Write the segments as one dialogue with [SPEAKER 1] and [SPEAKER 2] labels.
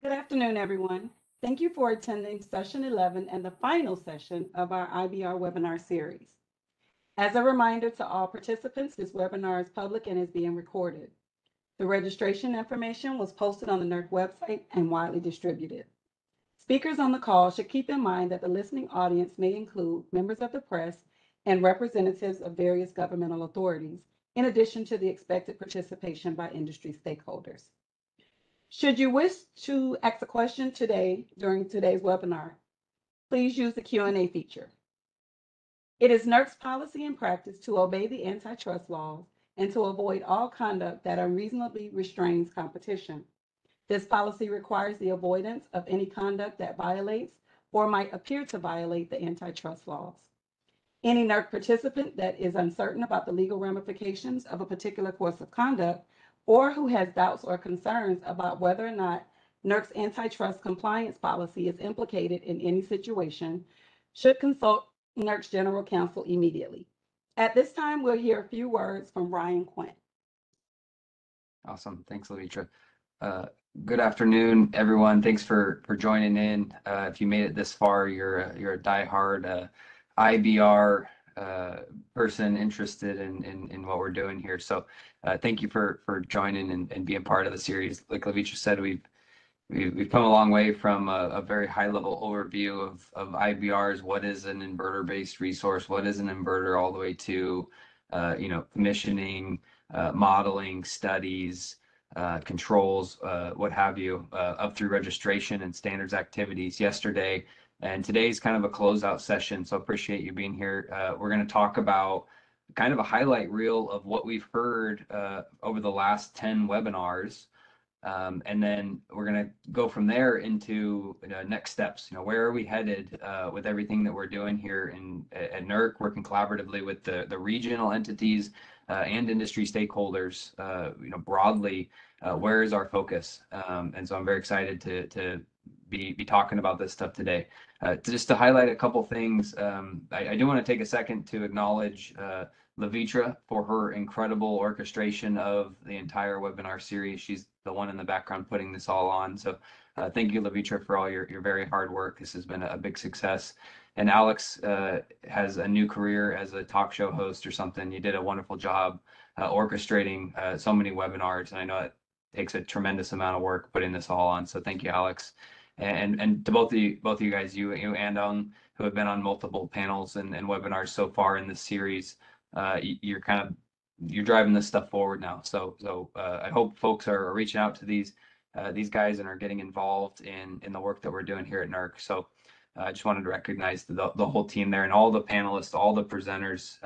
[SPEAKER 1] Good afternoon, everyone. Thank you for attending session 11 and the final session of our IBR webinar series. As a reminder to all participants, this webinar is public and is being recorded. The registration information was posted on the NERC website and widely distributed. Speakers on the call should keep in mind that the listening audience may include members of the press and representatives of various governmental authorities, in addition to the expected participation by industry stakeholders. Should you wish to ask a question during today's webinar, please use the Q&A feature. It is NERC's policy and practice to obey the antitrust laws and to avoid all conduct that unreasonably restrains competition. This policy requires the avoidance of any conduct that violates or might appear to violate the antitrust laws. Any NERC participant that is uncertain about the legal ramifications of a particular course of conduct or who has doubts or concerns about whether or not NERC's antitrust compliance policy is implicated in any situation should consult NERC's general counsel immediately. At this time, we'll hear a few words from Ryan Quinn.
[SPEAKER 2] Awesome. Thanks, Lavitra. Good afternoon, everyone. Thanks for joining in. If you made it this far, you're a diehard IBR person interested in what we're doing here. So thank you for joining and being part of the series. Like Lavitra said, we've come a long way from a very high level overview of IBRs. What is an inverter-based resource? What is an inverter, all the way to commissioning, modeling, studies, controls, what have you, up through registration and standards activities yesterday. And today's kind of a closeout session, so appreciate you being here. We're going to talk about kind of a highlight reel of what we've heard over the last 10 webinars. And then we're going to go from there into next steps. Where are we headed with everything that we're doing here at NERC, working collaboratively with the regional entities and industry stakeholders, broadly, where is our focus? And so I'm very excited to be talking about this stuff today. Just to highlight a couple things, I do want to take a second to acknowledge Lavitra for her incredible orchestration of the entire webinar series. She's the one in the background putting this all on. So thank you, Lavitra, for all your very hard work. This has been a big success. And Alex has a new career as a talk show host or something. You did a wonderful job orchestrating so many webinars. And I know it takes a tremendous amount of work putting this all on. So thank you, Alex. And to both of you guys, you and who have been on multiple panels and webinars so far in this series, you're driving this stuff forward now. So I hope folks are reaching out to these guys and are getting involved in the work that we're doing here at NERC. So I just wanted to recognize the whole team there and all the panelists, all the presenters,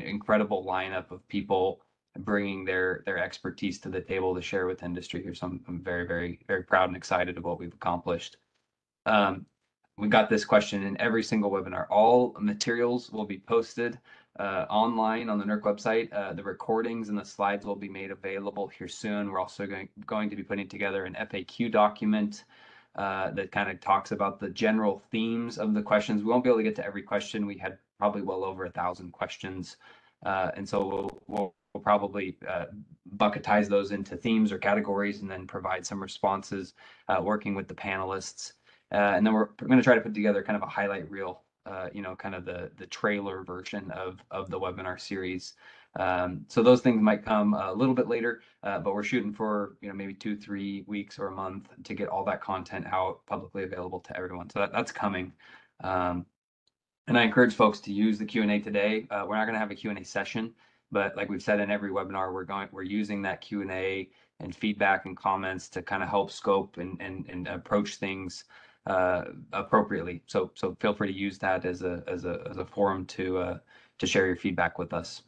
[SPEAKER 2] incredible lineup of people bringing their expertise to the table to share with industry here. So I'm very, very, very proud and excited of what we've accomplished. We got this question in every single webinar. All materials will be posted online on the NERC website. The recordings and the slides will be made available here soon. We're also going to be putting together an FAQ document that kind of talks about the general themes of the questions. We won't be able to get to every question. We had probably well over 1,000 questions. And so we'll probably bucketize those into themes or categories and then provide some responses working with the panelists. And then we're going to try to put together kind of a highlight reel, kind of the trailer version of the webinar series. So those things might come a little bit later, but we're shooting for maybe 2-3 weeks or a month to get all that content out publicly available to everyone. So that's coming. And I encourage folks to use the Q&A today. We're not going to have a Q&A session, but like we've said in every webinar, we're using that Q&A and feedback and comments to kind of help scope and approach things appropriately. So feel free to use that as a forum to share your feedback with us.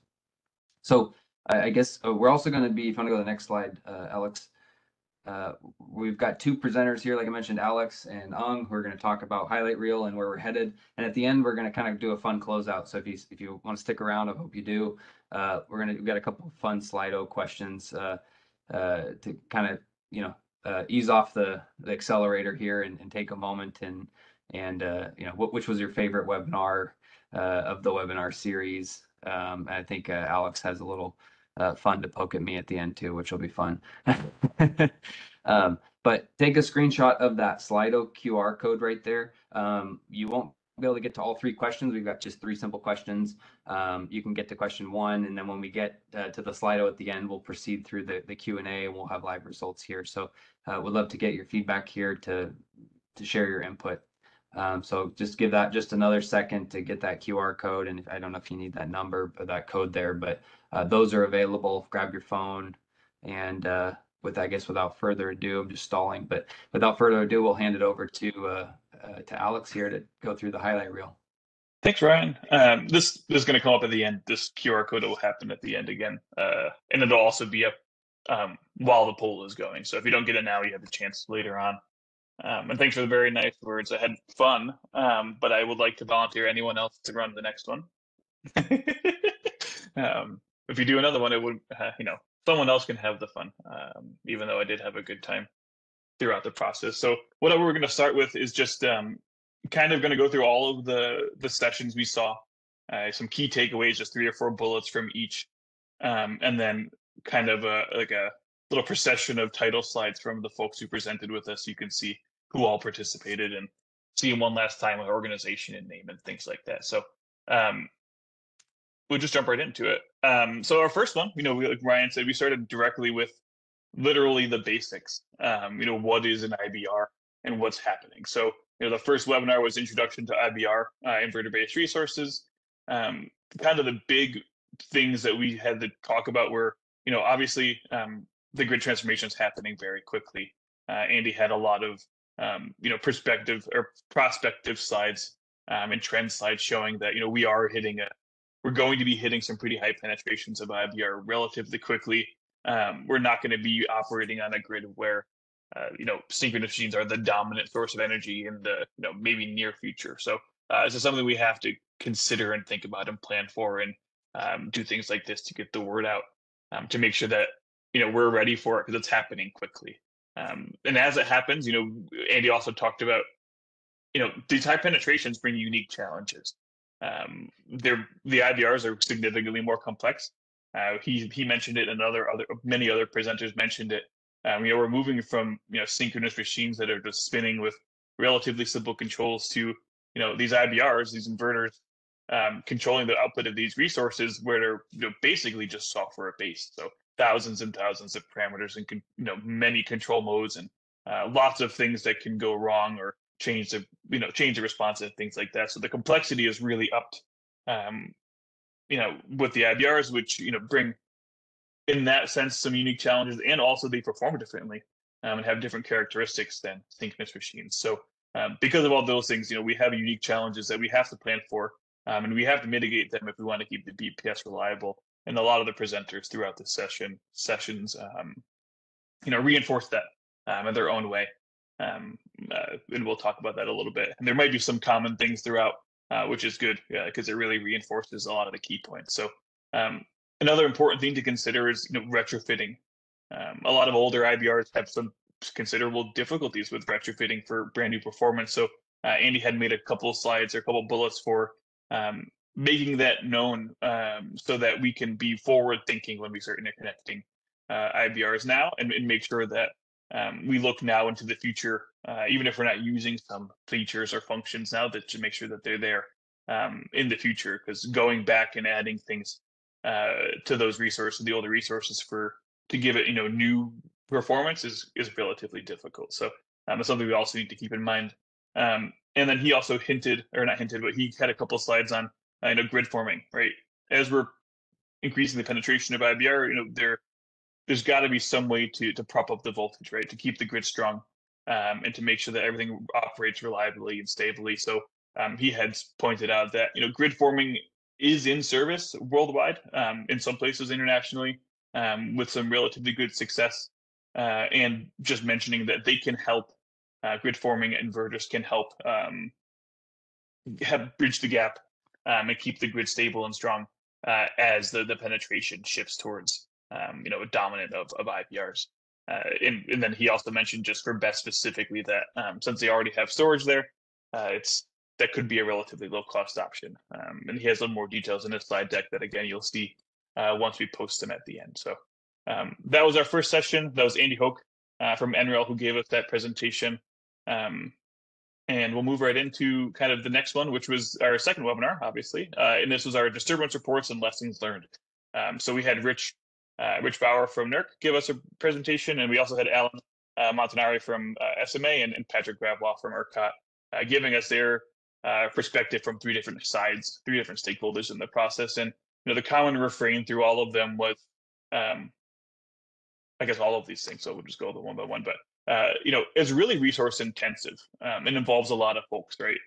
[SPEAKER 2] So I guess we're also going to be, if you want to go to the next slide, Alex, we've got two presenters here, like I mentioned, Alex and Ung, who are going to talk about highlight reel and where we're headed. And at the end, we're going to kind of do a fun closeout. So if you want to stick around, I hope you do. We've got a couple of fun Slido questions to kind of ease off the accelerator here and take a moment and which was your favorite webinar of the webinar series. I think Alex has a little fun to poke at me at the end too, which will be fun. But take a screenshot of that Slido QR code right there. You won't be able to get to all 3 questions. We've got just 3 simple questions. You can get to question 1, and then when we get to the Slido at the end, we'll proceed through the Q&A, and we'll have live results here. So we'd love to get your feedback here to share your input. So just give that just another second to get that QR code. And I don't know if you need that number or that code there, but those are available. Grab your phone. And I guess without further ado, I'm just stalling, but without further ado, we'll hand it over to Alex here to go through the highlight reel.
[SPEAKER 3] Thanks, Ryan. This is going to come up at the end. This QR code will happen at the end again, and it'll also be up while the poll is going. So if you don't get it now, you have a chance later on. And thanks for the very nice words. I had fun, but I would like to volunteer anyone else to run the next one. If you do another one, it would, someone else can have the fun, even though I did have a good time throughout the process. So what we're going to start with is just kind of going to go through all of the sessions we saw, some key takeaways, just 3 or 4 bullets from each, and then kind of like a little procession of title slides from the folks who presented with us. You can see who all participated and see them one last time with organization and name and things like that. So we'll just jump right into it. So our first one, like Ryan said, we started directly with literally the basics. What is an IBR and what's happening? So, the first webinar was Introduction to IBR, Inverter-Based Resources. Kind of the big things that we had to talk about were, obviously the grid transformation is happening very quickly. Andy had a lot of, perspective or prospective slides and trend slides showing that, we're going to be hitting some pretty high penetrations of IBR relatively quickly. We're not going to be operating on a grid where, synchronous machines are the dominant source of energy in the, maybe near future. So this is something we have to consider and think about and plan for, and do things like this to get the word out, to make sure that, we're ready for it because it's happening quickly. And as it happens, Andy also talked about, these high penetrations bring unique challenges. The IBRs are significantly more complex. He mentioned it, and many other presenters mentioned it. We're moving from synchronous machines that are just spinning with relatively simple controls to these IBRs, these inverters, controlling the output of these resources, where they're basically just software based. So thousands and thousands of parameters and many control modes, and lots of things that can go wrong or change the response and things like that. So the complexity is really upped. With the IBRs, which bring, in that sense, some unique challenges, and also they perform differently and have different characteristics than synchronous machines. So because of all those things, we have unique challenges that we have to plan for, and we have to mitigate them if we want to keep the BPS reliable. And a lot of the presenters throughout the sessions, reinforce that in their own way. And we'll talk about that a little bit. And there might be some common things throughout, which is good, because it really reinforces a lot of the key points. So another important thing to consider is retrofitting. A lot of older IBRs have some considerable difficulties with retrofitting for brand new performance. So Andy had made a couple of slides or a couple of bullets for making that known, so that we can be forward thinking when we start interconnecting IBRs now, and make sure that we look now into the future, even if we're not using some features or functions now, that to make sure that they're there in the future. Because going back and adding things to those resources, the older resources, to give it new performance is relatively difficult. So it's something we also need to keep in mind. And then he also but he had a couple of slides on grid forming, right? As we're increasing the penetration of IBR, there's got to be some way to prop up the voltage, right? To keep the grid strong, and to make sure that everything operates reliably and stably. So he had pointed out that grid forming is in service worldwide, in some places internationally, with some relatively good success, and just mentioning that they can help, grid forming inverters can help bridge the gap, and keep the grid stable and strong, as the penetration shifts towards a dominant of IBRs. And then he also mentioned, just for BESS specifically, that since they already have storage there, that could be a relatively low cost option. And he has a little more details in his slide deck that, again, you'll see once we post them at the end. So that was our first session. That was Andy Hoke. from NREL who gave us that presentation. And we'll move right into kind of the next one, which was our second webinar, obviously. And this was our disturbance reports and lessons learned. So we had Rich Bauer from NERC give us a presentation, and we also had Alan Montanari from SMA and Patrick Gravois from ERCOT giving us their perspective from three different sides, three different stakeholders in the process. And the common refrain through all of them was, I guess, all of these things. So we'll just go one by one, but it's really resource intensive and involves a lot of folks, right?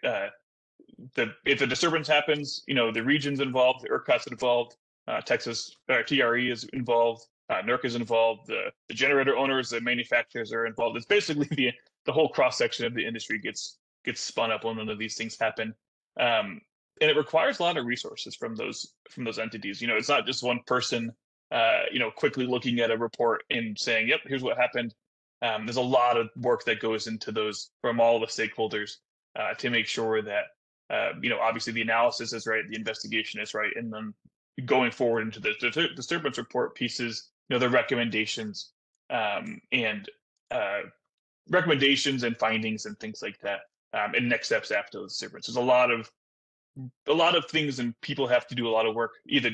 [SPEAKER 3] If a disturbance happens, the region's involved, the ERCOT's involved, Texas TRE is involved, NERC is involved, the generator owners, the manufacturers are involved. It's basically the whole cross section of the industry gets spun up when one of these things happen, and it requires a lot of resources from those entities. It's not just one person, quickly looking at a report and saying, "Yep, here's what happened." There's a lot of work that goes into those from all the stakeholders to make sure that obviously the analysis is right, the investigation is right, and then going forward into the disturbance report pieces, the recommendations and findings and things like that, and next steps after the disturbance. There's a lot of things, and people have to do a lot of work either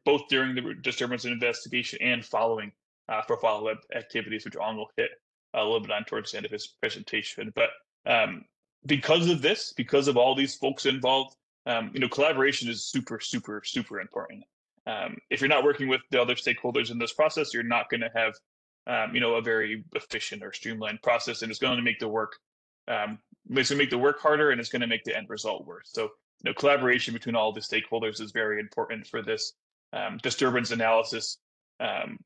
[SPEAKER 3] both during the disturbance and investigation and following for follow-up activities, which Ong will hit a little bit on towards the end of his presentation. But because of all these folks involved, collaboration is super, super, super important. If you're not working with the other stakeholders in this process, you're not going to have, a very efficient or streamlined process, and it's going to make the work, harder, and it's going to make the end result worse. So, collaboration between all the stakeholders is very important for this disturbance analysis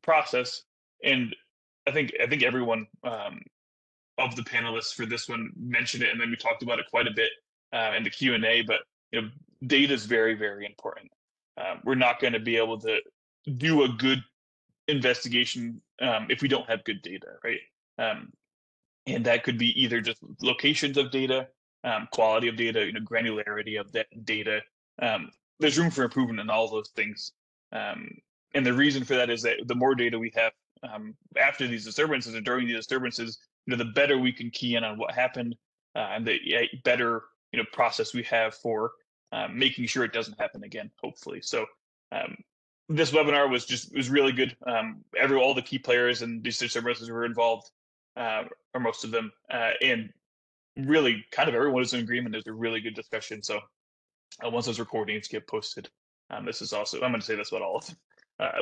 [SPEAKER 3] process. And I think everyone of the panelists for this one mentioned it, and then we talked about it quite a bit in the Q&A. But data is very, very important. We're not going to be able to do a good investigation if we don't have good data, right? And that could be either just locations of data, quality of data, granularity of that data. There's room for improvement in all those things. And the reason for that is that the more data we have after these disturbances or during these disturbances, the better we can key in on what happened, and the better process we have for making sure it doesn't happen again, hopefully. So this webinar was really good. All the key players in these disturbances were involved, or most of them, and really kind of everyone is in agreement. There's a really good discussion. So once those recordings get posted, this is also, I'm going to say this about all of them,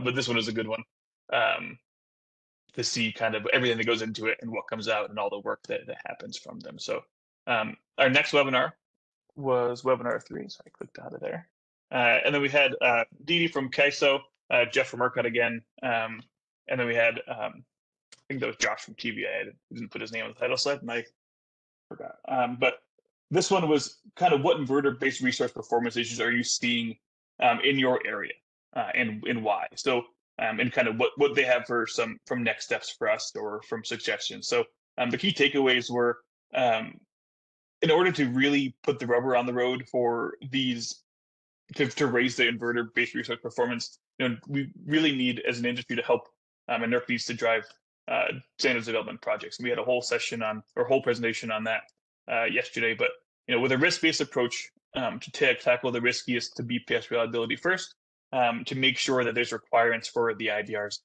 [SPEAKER 3] but this one is a good one to see kind of everything that goes into it and what comes out and all the work that happens from them. So our next webinar was webinar 3. So I clicked out of there. And then we had Didi from CAISO, Jeff from ERCOT again. And then we had, I think that was Josh from TVI. I didn't put his name on the title slide and I forgot. But this one was kind of what inverter-based resource performance issues are you seeing in your area and why? So, and kind of what they have from next steps for us or from suggestions. So the key takeaways were, in order to really put the rubber on the road for these, to raise the inverter-based resource performance, we really need, as an industry, to help, and NERC needs to drive standards development projects. And we had a whole session whole presentation on that yesterday. But with a risk-based approach to tackle the riskiest to BPS reliability first, to make sure that there's requirements for the IBRs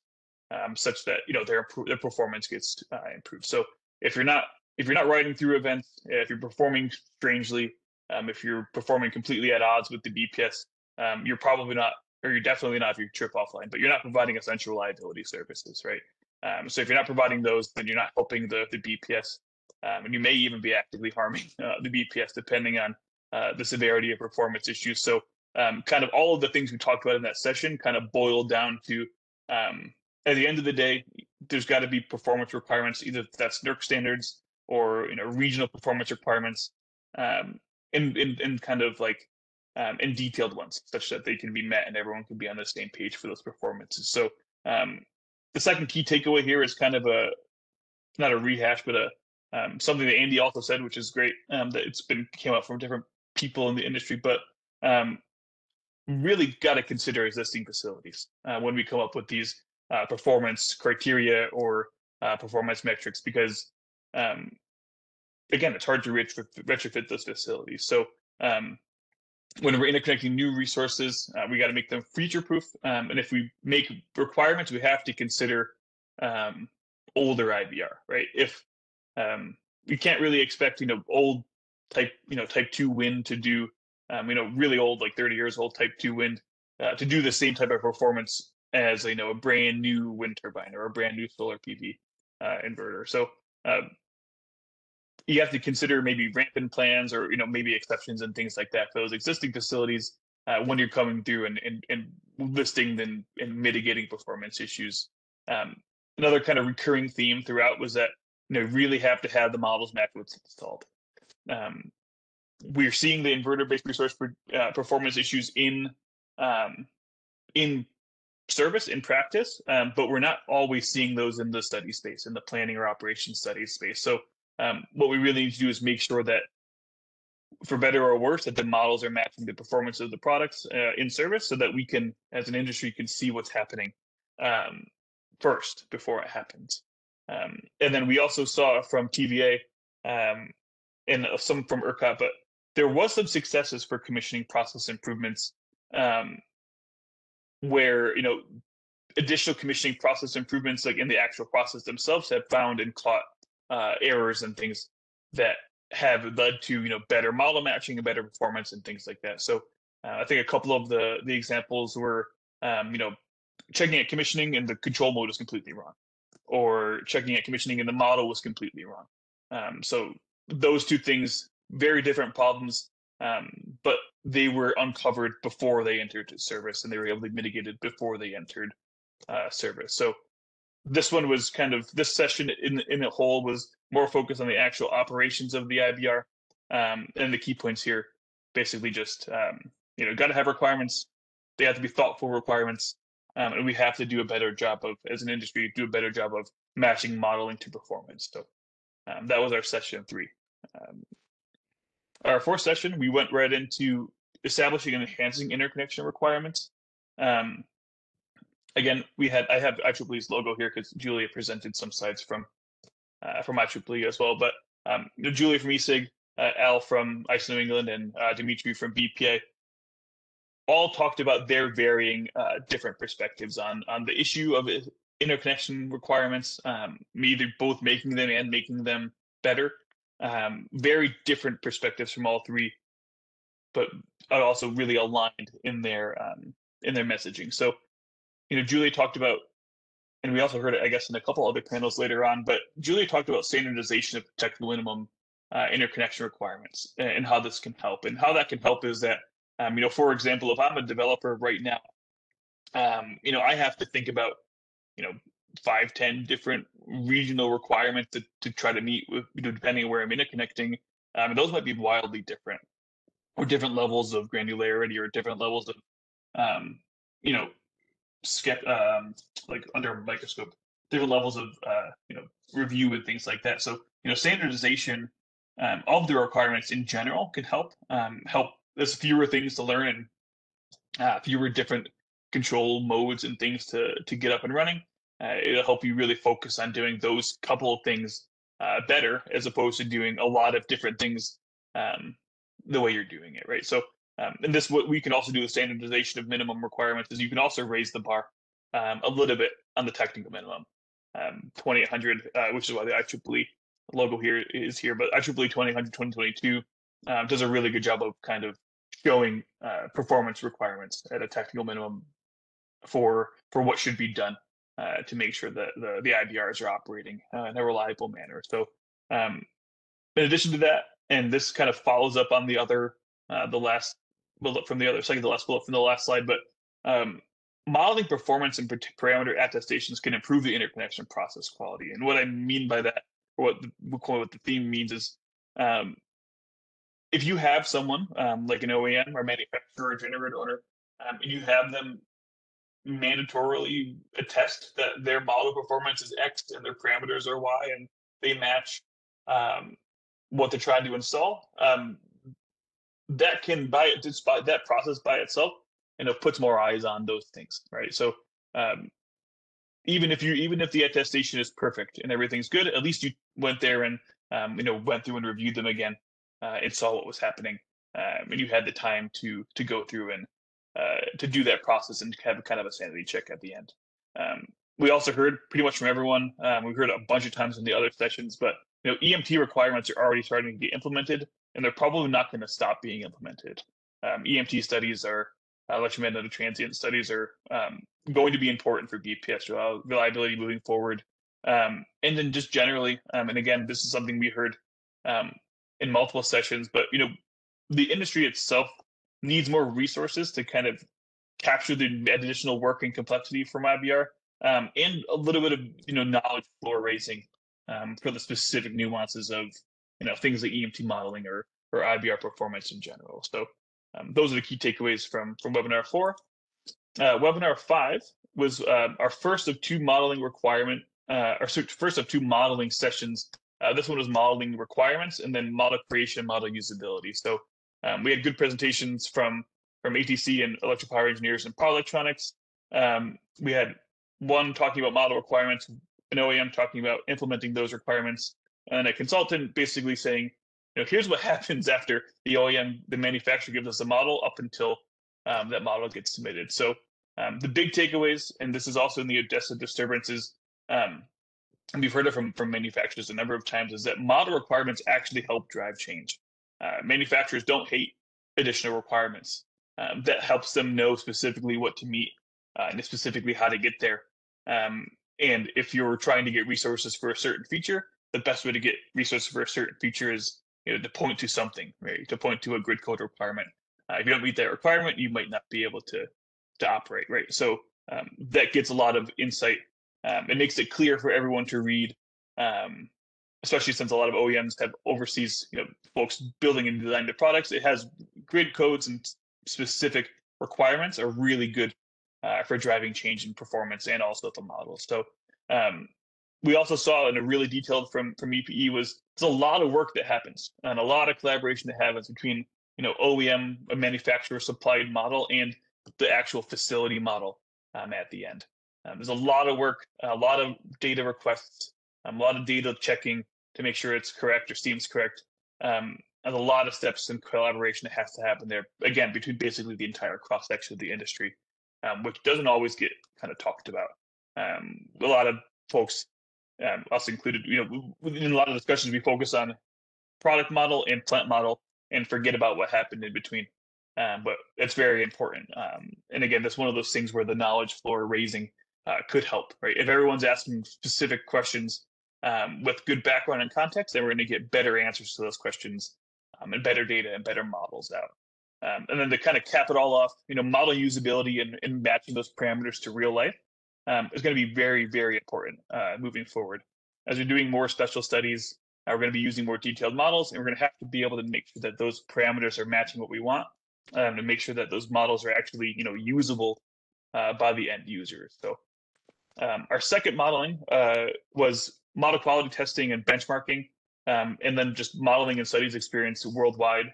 [SPEAKER 3] such that their performance gets improved. So if you're not riding through events, if you're performing strangely, if you're performing completely at odds with the BPS, you're probably not, or you're definitely not if you trip offline, but you're not providing essential reliability services, right? So if you're not providing those, then you're not helping the BPS, and you may even be actively harming the BPS depending on the severity of performance issues. So kind of all of the things we talked about in that session kind of boiled down to, at the end of the day, there's got to be performance requirements, either that's NERC standards or regional performance requirements, in kind of like in detailed ones, such that they can be met and everyone can be on the same page for those performances. So the second key takeaway here is kind of not a rehash, but something that Andy also said, which is great, that came up from different people in the industry, but really got to consider existing facilities when we come up with these performance criteria or performance metrics because, again, it's hard to retrofit those facilities. So when we're interconnecting new resources, we got to make them future-proof. And if we make requirements, we have to consider older IBR, right? If we can't really expect, old type 2 wind to do, really old, like 30 years old type 2 wind to do the same type of performance as, a brand new wind turbine or a brand new solar PV inverter. So you have to consider maybe rampant plans or maybe exceptions and things like that for those existing facilities when you're coming through and listing them and mitigating performance issues. Another kind of recurring theme throughout was that really have to have the models match what's installed. We're seeing the inverter-based resource performance issues in service, in practice, but we're not always seeing those in the study space, in the planning or operations study space. So what we really need to do is make sure that, for better or worse, that the models are matching the performance of the products in service, so that we can, as an industry, can see what's happening first before it happens. And then we also saw from TVA and some from ERCOT, but there was some successes for commissioning process improvements where additional commissioning process improvements, like in the actual process themselves, have found and caught errors and things that have led to better model matching and better performance and things like that. So I think a couple of the examples were checking at commissioning and the control mode is completely wrong, or checking at commissioning and the model was completely wrong. So those two things, very different problems, but they were uncovered before they entered service, and they were able to be mitigated before they entered service. So this one was this session in a whole was more focused on the actual operations of the IBR, and the key points here basically just got to have requirements. They have to be thoughtful requirements, and we have to do a better job of, as an industry, do a better job of matching modeling to performance. So that was our session 3. Our 4th session, we went right into establishing and enhancing interconnection requirements. Again, I have IEEE's logo here because Julia presented some slides from IEEE as well. But Julia from ESIG, Al from ICE New England, and Dimitri from BPA all talked about their varying different perspectives on the issue of interconnection requirements, both making them and making them better. Very different perspectives from all 3, but are also really aligned in their messaging. So, Julia talked about, and we also heard it, I guess, in a couple other panels later on, but Julia talked about standardization of technical minimum interconnection requirements and how this can help. And how that can help is that, for example, if I'm a developer right now, I have to think about, 5-10 different regional requirements to try to meet with, depending on where I'm interconnecting. And those might be wildly different, or different levels of granularity, or different levels of, like under a microscope, different levels of, review and things like that. So, standardization of the requirements in general can help. There's fewer things to learn and fewer different control modes and things to get up and running. It'll help you really focus on doing those couple of things better, as opposed to doing a lot of different things the way you're doing it, right? So, and this, what we can also do with standardization of minimum requirements is you can also raise the bar a little bit on the technical minimum. 2800, which is why the IEEE logo here is here, but IEEE 2800 2022 does a really good job of kind of showing performance requirements at a technical minimum for what should be done to make sure that the IBRs are operating in a reliable manner. So in addition to that, and this kind of follows up on the other, the last bullet from the other, second to last bullet from the last slide, but modeling performance and parameter attestations can improve the interconnection process quality. And what I mean by that, or what the theme means, is if you have someone like an OEM or manufacturer or generator owner, and you have them mandatorily attest that their model performance is X and their parameters are Y, and they match what they're trying to install, that can that process by itself, puts more eyes on those things, right? So even if the attestation is perfect and everything's good, at least you went there and went through and reviewed them again and saw what was happening, and you had the time to go through and to do that process and have kind of a sanity check at the end. We also heard pretty much from everyone. We heard a bunch of times in the other sessions, but EMT requirements are already starting to get implemented, and they're probably not going to stop being implemented. EMT studies are electromagnetic transient studies are going to be important for BPS reliability moving forward. And then just generally, and again, this is something we heard in multiple sessions, but the industry itself needs more resources to kind of capture the additional work and complexity from IBR, and a little bit of knowledge floor raising for the specific nuances of things like EMT modeling or IBR performance in general. So those are the key takeaways from webinar 4. Webinar 5 was our first of two modeling first of two modeling sessions. This one was modeling requirements and then model creation, model usability. So we had good presentations from ATC and electric power engineers and power electronics. We had one talking about model requirements, an OEM talking about implementing those requirements, and a consultant basically saying, here's what happens after the OEM, the manufacturer, gives us a model up until that model gets submitted. So the big takeaways, and this is also in the Odessa disturbances, and we've heard it from manufacturers a number of times, is that model requirements actually help drive change. Manufacturers don't hate additional requirements. That helps them know specifically what to meet and specifically how to get there. And if you're trying to get resources for a certain feature, the best way to get resources for a certain feature is to point to something, right? To point to a grid code requirement. If you don't meet that requirement, you might not be able to operate, right? So that gets a lot of insight. It makes it clear for everyone to read, especially since a lot of OEMs have overseas, folks building and designing the products. It has grid codes and specific requirements are really good for driving change in performance and also the model. So we also saw in a really detailed from EPE was there's a lot of work that happens and a lot of collaboration that happens between OEM, a manufacturer supplied model, and the actual facility model at the end. There's a lot of work, a lot of data requests, a lot of data checking to make sure it's correct or seems correct. And a lot of steps in collaboration that has to happen there, again, between basically the entire cross-section of the industry, which doesn't always get kind of talked about. A lot of folks, us included, in a lot of discussions, we focus on product model and plant model and forget about what happened in between. But it's very important. And again, that's one of those things where the knowledge floor raising could help, right? If everyone's asking specific questions with good background and context, then we're going to get better answers to those questions and better data and better models out. And then to kind of cap it all off, model usability and matching those parameters to real life is going to be very, very important moving forward. As we're doing more special studies, we're going to be using more detailed models, and we're going to have to be able to make sure that those parameters are matching what we want, to make sure that those models are actually, usable by the end user. So our second modeling was model quality testing and benchmarking, and then just modeling and studies experience worldwide.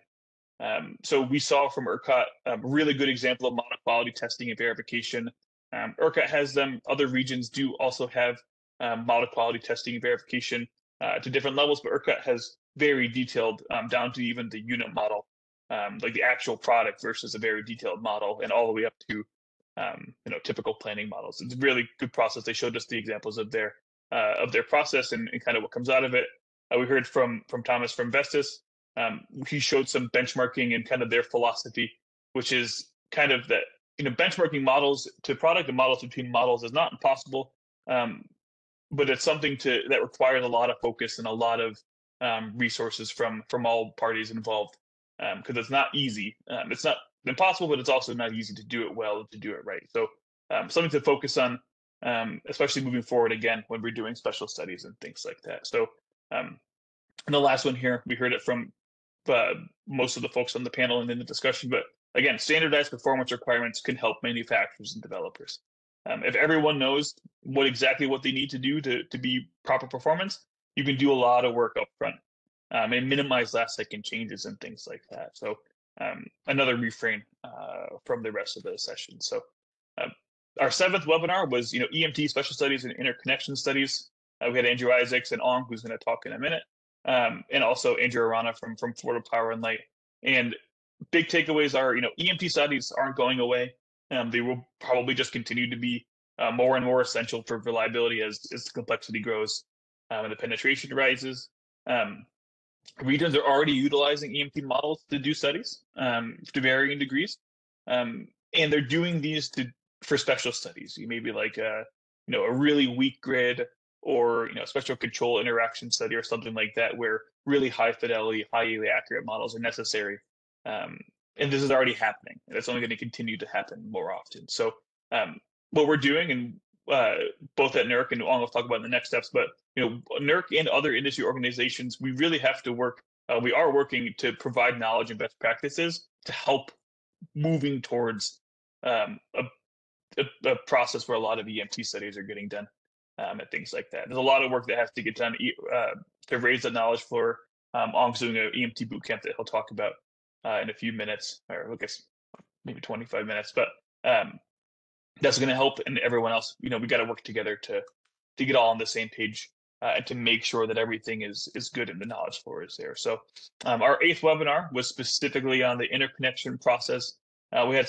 [SPEAKER 3] So we saw from ERCOT a really good example of model quality testing and verification. ERCOT has them. Other regions do also have model quality testing and verification to different levels, but ERCOT has very detailed down to even the unit model, like the actual product versus a very detailed model, and all the way up to typical planning models. It's a really good process. They showed us the examples of their process and kind of what comes out of it. We heard from Thomas from Vestas. He showed some benchmarking and kind of their philosophy, which is kind of that benchmarking models to product and models between models is not impossible, but it's something that requires a lot of focus and a lot of resources from all parties involved, because it's not easy. It's not impossible, but it's also not easy to do it well, to do it right. So something to focus on, especially moving forward again when we're doing special studies and things like that. So and the last one here, we heard it from most of the folks on the panel and in the discussion, but again, standardized performance requirements can help manufacturers and developers. If everyone knows exactly what they need to do to be proper performance, you can do a lot of work up front and minimize last second changes and things like that. So another refrain from the rest of the session. So Our seventh webinar was, EMT special studies and interconnection studies. We had Andrew Isaacs and Ong, who's going to talk in a minute, and also Andrew Arana from Florida Power and Light. And big takeaways are, EMT studies aren't going away. They will probably just continue to be more and more essential for reliability as the complexity grows and the penetration rises. Regions are already utilizing EMT models to do studies to varying degrees, and they're doing these for special studies. You maybe like a really weak grid, or a special control interaction study or something like that, where really high fidelity, highly accurate models are necessary. And this is already happening, and it's only going to continue to happen more often. So what we're doing, and both at NERC and Ong will talk about in the next steps, but NERC and other industry organizations, we really have to work. We are working to provide knowledge and best practices to help moving towards a process where a lot of EMT studies are getting done and things like that. There's a lot of work that has to get done to raise the knowledge floor. Ong's doing an EMT bootcamp that he'll talk about in a few minutes, or I guess maybe 25 minutes, but that's going to help. And everyone else, we got to work together to get all on the same page and to make sure that everything is good and the knowledge floor is there. So our eighth webinar was specifically on the interconnection process. We had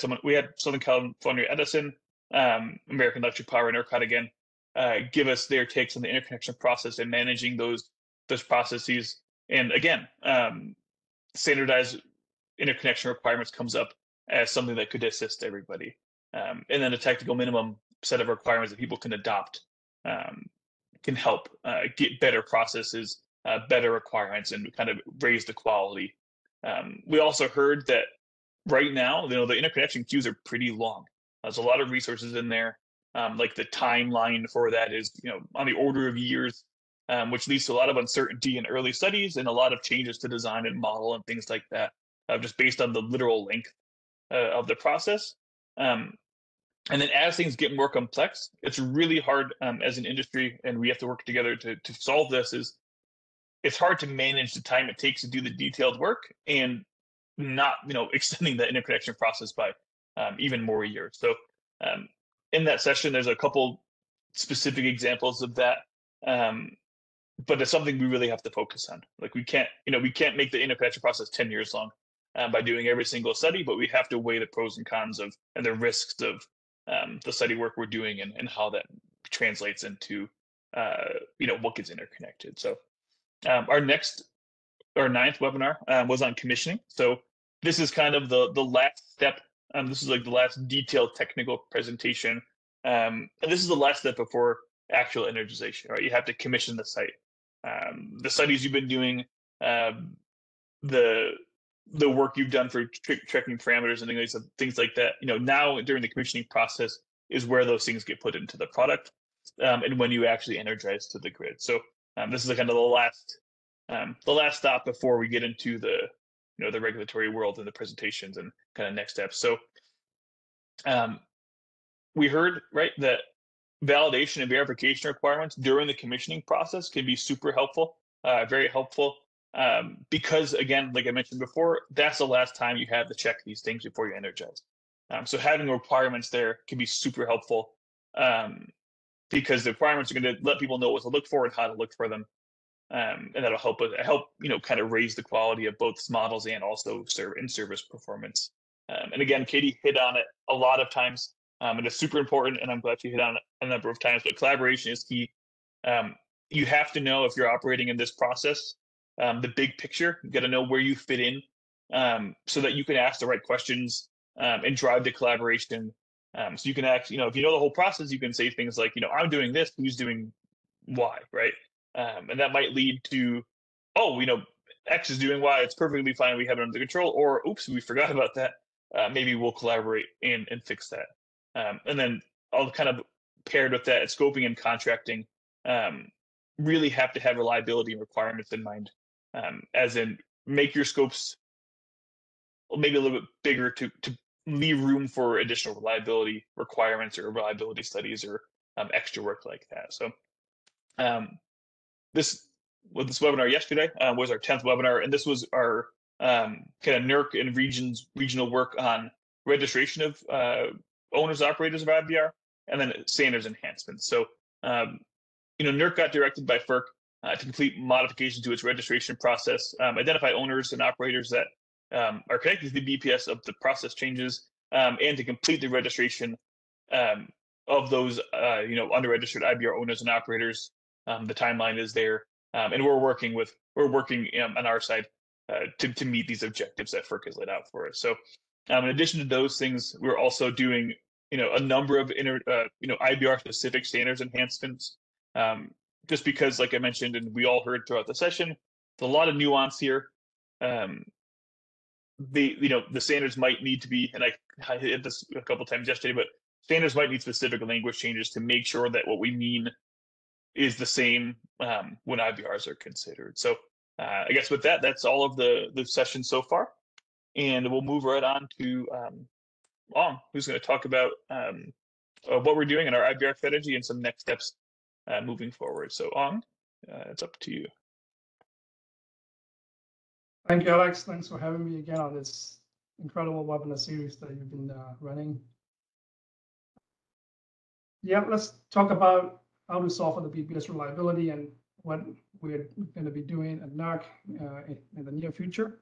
[SPEAKER 3] Southern California Edison, American Electric Power, and ERCOT again give us their takes on the interconnection process and managing those processes. And again, standardized interconnection requirements comes up as something that could assist everybody. And then a technical minimum set of requirements that people can adopt can help get better processes, better requirements, and kind of raise the quality. We also heard that right now, the interconnection queues are pretty long. There's a lot of resources in there. Like the timeline for that is, on the order of years, which leads to a lot of uncertainty in early studies and a lot of changes to design and model and things like that, just based on the literal length of the process. And then as things get more complex, it's really hard as an industry, and we have to work together to solve this. It's hard to manage the time it takes to do the detailed work and not, extending the interconnection process by even more years. So in that session, there's a couple specific examples of that, but it's something we really have to focus on. Like we can't make the interconnection process 10 years long by doing every single study, but we have to weigh the pros and cons and the risks of the study work we're doing and how that translates into what gets interconnected. So our ninth webinar was on commissioning. So this is kind of the last step. This is like the last detailed technical presentation. And this is the last step before actual energization, right? You have to commission the site. The studies you've been doing, the work you've done for tracking parameters and things like that, now during the commissioning process is where those things get put into the product, and when you actually energize to the grid. So this is kind of the last stop before we get into the regulatory world and the presentations and kind of next steps. So we heard, right, that validation and verification requirements during the commissioning process can be super helpful, very helpful. Because again, like I mentioned before, that's the last time you have to check these things before you energize. So having requirements there can be super helpful because the requirements are going to let people know what to look for and how to look for them. And that'll help kind of raise the quality of both models and also in-service performance. And again, Katie hit on it a lot of times, and it's super important, and I'm glad she hit on it a number of times, but collaboration is key. You have to know if you're operating in this process, the big picture. You got to know where you fit in so that you can ask the right questions and drive the collaboration. So you can ask, if you know the whole process, you can say things like, I'm doing this, who's doing Y, right? And that might lead to, X is doing Y, it's perfectly fine, we have it under control, or oops, we forgot about that. Maybe we'll collaborate and fix that. And then I'll kind of paired with that, scoping and contracting really have to have reliability and requirements in mind, as in make your scopes maybe a little bit bigger to leave room for additional reliability requirements or reliability studies or extra work like that. So this webinar yesterday was our 10th webinar, and this was our kind of NERC and regional work on registration of owners operators of IBR. and then standards enhancements. So, NERC got directed by FERC to complete modifications to its registration process, identify owners and operators that are connected to the BPS of the process changes, and to complete the registration of those, unregistered IBR owners and operators. The timeline is there, and we're working on our side to meet these objectives that FERC has laid out for us. So, in addition to those things, we're also doing, a number of IBR specific standards enhancements. Just because, like I mentioned, and we all heard throughout the session, there's a lot of nuance here. The standards might need to be, and I hit this a couple times yesterday, but standards might need specific language changes to make sure that what we mean is the same when IBRs are considered. So I guess with that, that's all of the session so far, and we'll move right on to Ong, who's going to talk about what we're doing in our IBR strategy and some next steps moving forward. So Ong, it's up to you.
[SPEAKER 4] Thank you, Alex. Thanks for having me again on this incredible webinar series that you've been running. Yeah, let's talk about how to solve for the BPS reliability and what we're going to be doing at NERC in the near future.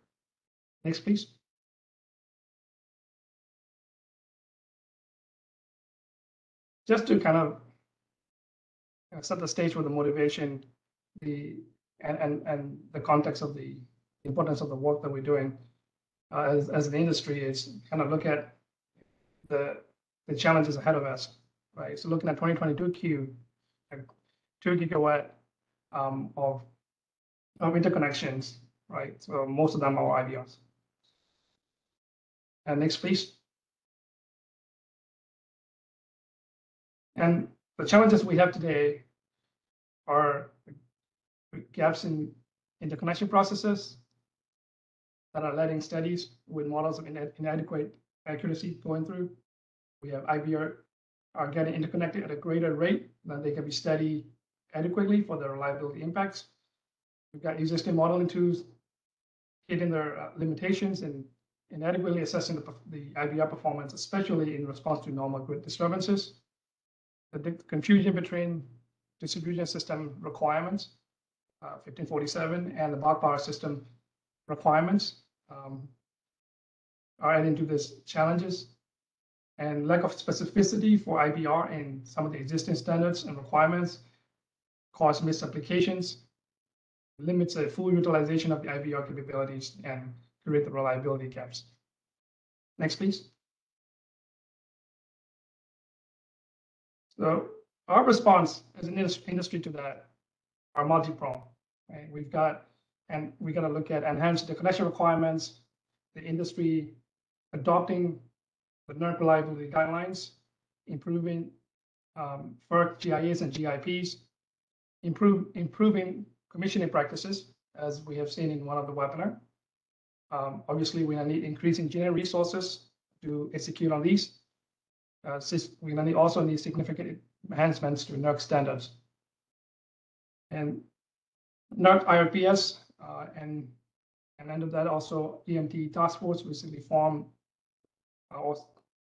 [SPEAKER 4] Next, please. Just to kind of set the stage for the motivation, and the context of the importance of the work that we're doing as an industry is kind of look at the challenges ahead of us, right? So looking at 2022 Q, like 2 gigawatt of interconnections, right? So most of them are IBRs. And next, please. And the challenges we have today are gaps in interconnection processes that are letting studies with models of inadequate accuracy going through. We have IBR are getting interconnected at a greater rate than they can be studied adequately for their reliability impacts. We've got existing modeling tools hitting their limitations and inadequately assessing the IBR performance, especially in response to normal grid disturbances. The confusion between distribution system requirements, 1547, and the bulk power system requirements are adding to these challenges. And lack of specificity for IBR in some of the existing standards and requirements cause misapplications, limits the full utilization of the IBR capabilities, and create the reliability gaps. Next, please. So our response as an industry to that are multi-pronged. Right? We got to look at enhanced interconnection requirements, the industry adopting the NERC reliability guidelines, improving FERC GIAs and GIPs, improving commissioning practices, as we have seen in one of the webinar. Obviously, we need increasing engineering resources to execute on these. We also need significant enhancements to NERC standards. And NERC IRPS and under that also EMT task force recently formed.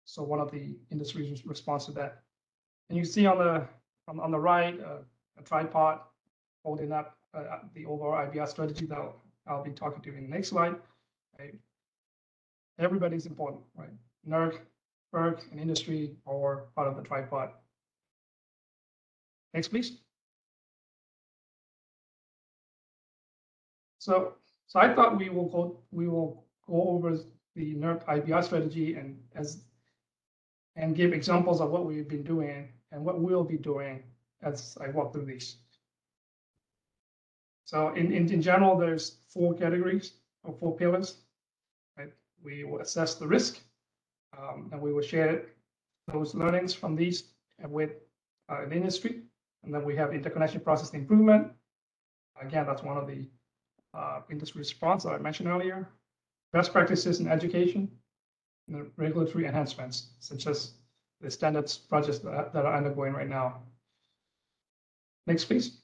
[SPEAKER 4] So one of the industry's response to that. And you see on the right a tripod holding up the overall IBR strategy that I'll be talking to in the next slide. Right? Everybody's important, right? NERC, FERC, and industry are part of the tripod. Next, please. So I thought we will go over the NERC IBR strategy and give examples of what we've been doing and what we'll be doing as I walk through these. So in general, there's 4 categories or 4 pillars. Right? We will assess the risk, and we will share those learnings from these with the industry. And then we have interconnection process improvement. Again, that's one of the industry response that I mentioned earlier. Best practices in education, and the regulatory enhancements, such as the standards projects that are undergoing right now. Next, please.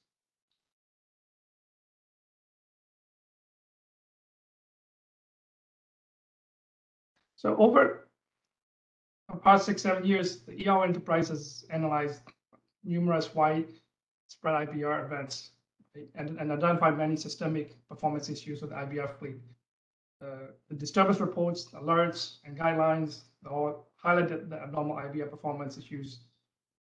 [SPEAKER 4] So past 6-7 years, the ER enterprise has analyzed numerous widespread IBR events, right, and identified many systemic performance issues with the IBR fleet. The disturbance reports, alerts, and guidelines all highlighted the abnormal IBR performance issues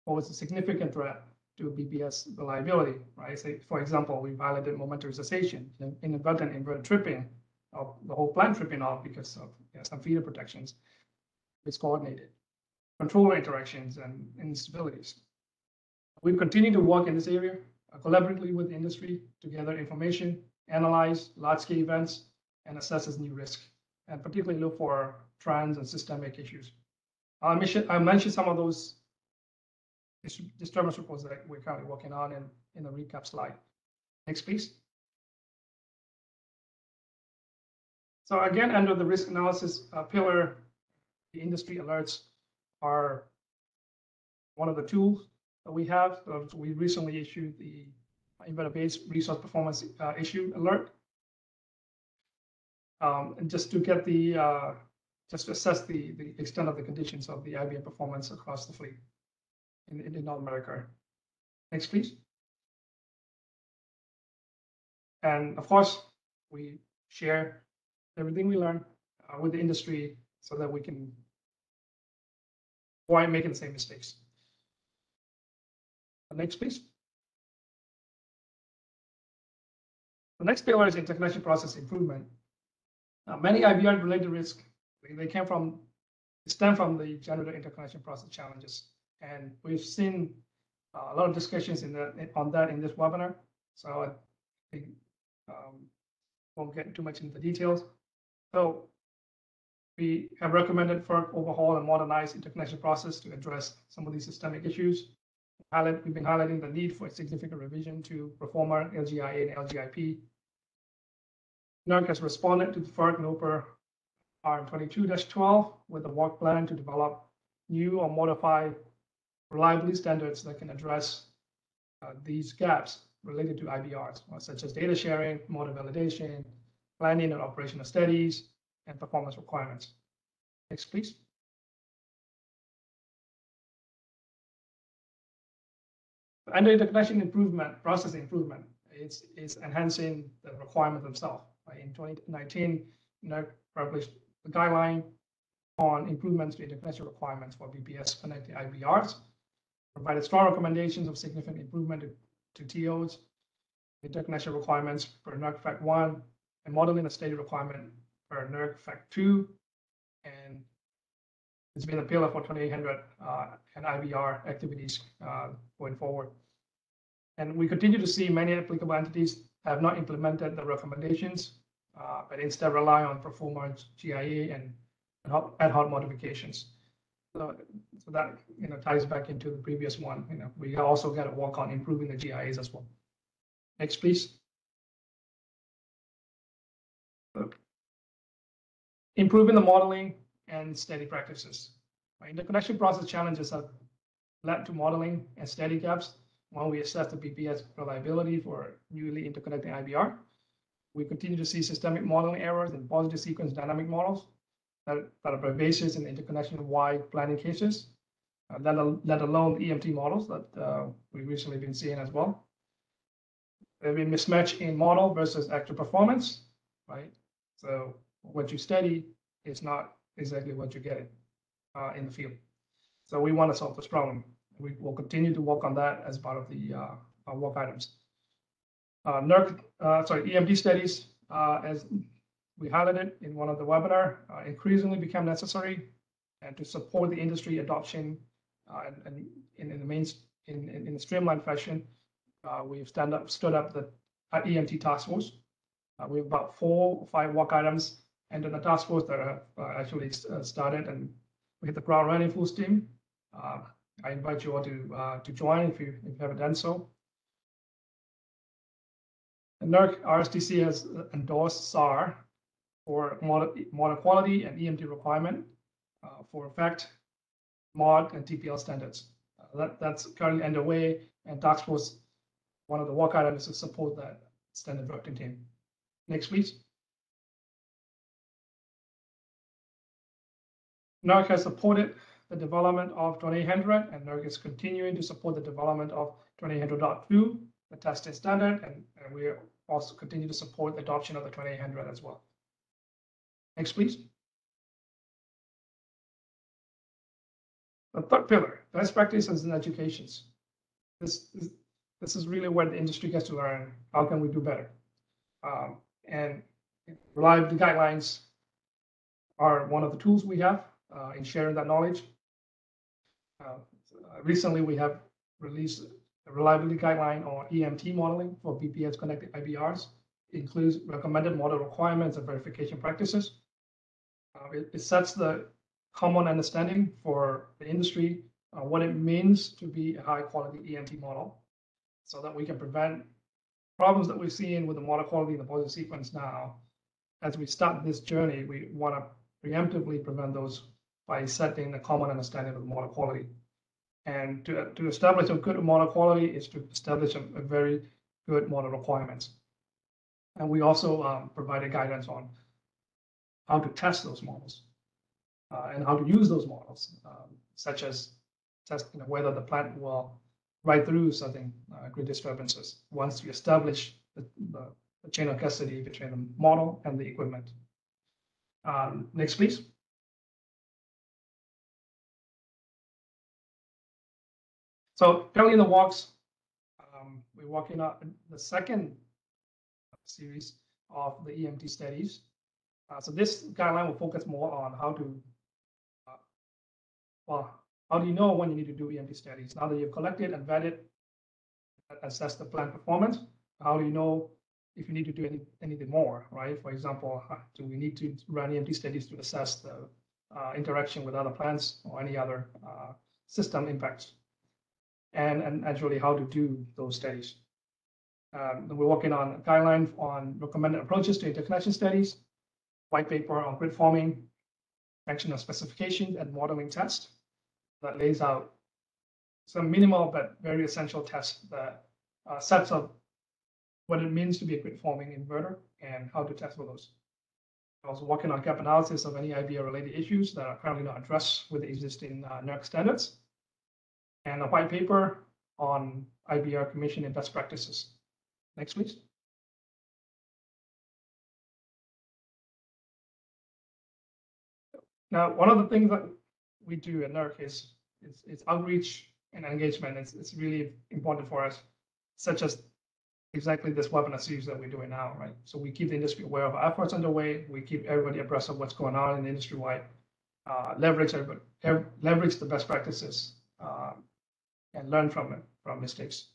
[SPEAKER 4] pose a significant threat to BPS reliability, right? So, for example, we've highlighted momentary cessation, inadvertent inverted tripping, of the whole plant tripping off because of some feeder protections, miscoordinated, controller interactions, and instabilities. We've continued to work in this area collaboratively with industry to gather information, analyze large-scale events, and assess as new risk, and particularly look for trends and systemic issues. I mentioned some of those disturbance reports that we're currently working on in the recap slide. Next, please. So again, under the risk analysis pillar, the industry alerts are one of the tools that we have. So we recently issued the inverter-based resource performance issue alert. And just to get just to assess the extent of the conditions of the IBM performance across the fleet in North America. Next, please. And of course, we share everything we learn with the industry so that we can avoid making the same mistakes. Next, please. The next pillar is interconnection process improvement. Many IBR-related risks, they stem from the generator interconnection process challenges. And we've seen a lot of discussions on that in this webinar. So I think won't get too much into the details. So we have recommended FERC overhaul and modernize interconnection process to address some of these systemic issues. We've been highlighting the need for a significant revision to Performer, LGIA, and LGIP. NERC has responded to the FERC NOPR RM22-12 with a work plan to develop new or modified reliability standards that can address these gaps related to IBRs, such as data sharing, model validation, planning and operational studies, and performance requirements. Next, please. Under interconnection improvement, process improvement, it's enhancing the requirements themselves. Right? In 2019, NERC published a guideline on improvements to interconnection requirements for BPS connected IBRs, provided strong recommendations of significant improvement to TOs, interconnection requirements for NERC FACT 1, and modeling a stated requirement for NERC FACT 2, and it's been a pillar for 2800 and IBR activities going forward. And we continue to see many applicable entities have not implemented the recommendations, but instead rely on performance, GIA, and ad hoc modifications. So that ties back into the previous one. We also got to work on improving the GIAs as well. Next, please. So, improving the modeling and steady practices. Interconnection process challenges have led to modeling and steady gaps when we assess the BPS reliability for newly interconnected IBR. We continue to see systemic modeling errors in positive sequence dynamic models that are pervasive in interconnection-wide planning cases, let alone EMT models that we've recently been seeing as well. There's been mismatch in model versus actual performance, right? So what you study is not exactly what you're getting in the field. So we want to solve this problem. We will continue to work on that as part of the our work items. EMD studies, as we highlighted in one of the webinar, increasingly become necessary, and to support the industry adoption and in a streamlined fashion, we've stood up the EMT task force. We have about 4 or 5 work items and then the task force that have actually started, and we hit the ground running full steam. I invite you all to join if you haven't done so. The NERC RSTC has endorsed SAR for model quality and EMT requirement for FACT, MOD, and TPL standards. That's currently underway, and task force, one of the work items is to support that standard working team. Next, please. NERC has supported the development of 2800, and NERC is continuing to support the development of 2800.2, the testing standard, and we also continue to support the adoption of the 2800 as well. Next, please. The third pillar, best practices in educations. This is really where the industry gets to learn how can we do better. And reliability guidelines are one of the tools we have in sharing that knowledge. Recently, we have released a reliability guideline on EMT modeling for BPS connected IBRs. It includes recommended model requirements and verification practices. It sets the common understanding for the industry what it means to be a high quality EMT model, so that we can prevent problems that we're seeing with the model quality in the positive sequence now. As we start this journey, we want to preemptively prevent those by setting a common understanding of the model quality. And to establish a good model quality is to establish a very good model requirements. And we also provided guidance on how to test those models and how to use those models, such as testing whether the plant will ride through certain grid disturbances once you establish the chain of custody between the model and the equipment. Next, please. So currently in the works, we're working on the second series of the EMT studies. So this guideline will focus more on how to, how do you know when you need to do EMT studies? Now that you've collected and vetted, assess the plant performance, how do you know if you need to do anything more, right? For example, do we need to run EMT studies to assess the interaction with other plants or any other system impacts? And actually how to do those studies. We're working on a guideline on recommended approaches to interconnection studies, white paper on grid forming, functional specifications and modeling tests that lays out some minimal but very essential tests that sets up what it means to be a grid forming inverter and how to test for those. Also working on gap analysis of any IBR related issues that are currently not addressed with the existing NERC standards, and a white paper on IBR commission and best practices. Next, please. Now, one of the things that we do at NERC is outreach and engagement. It's really important for us, such as exactly this webinar series that we're doing now, right? So we keep the industry aware of our efforts underway. We keep everybody abreast of what's going on in the industry wide, leverage the best practices, and learn from mistakes.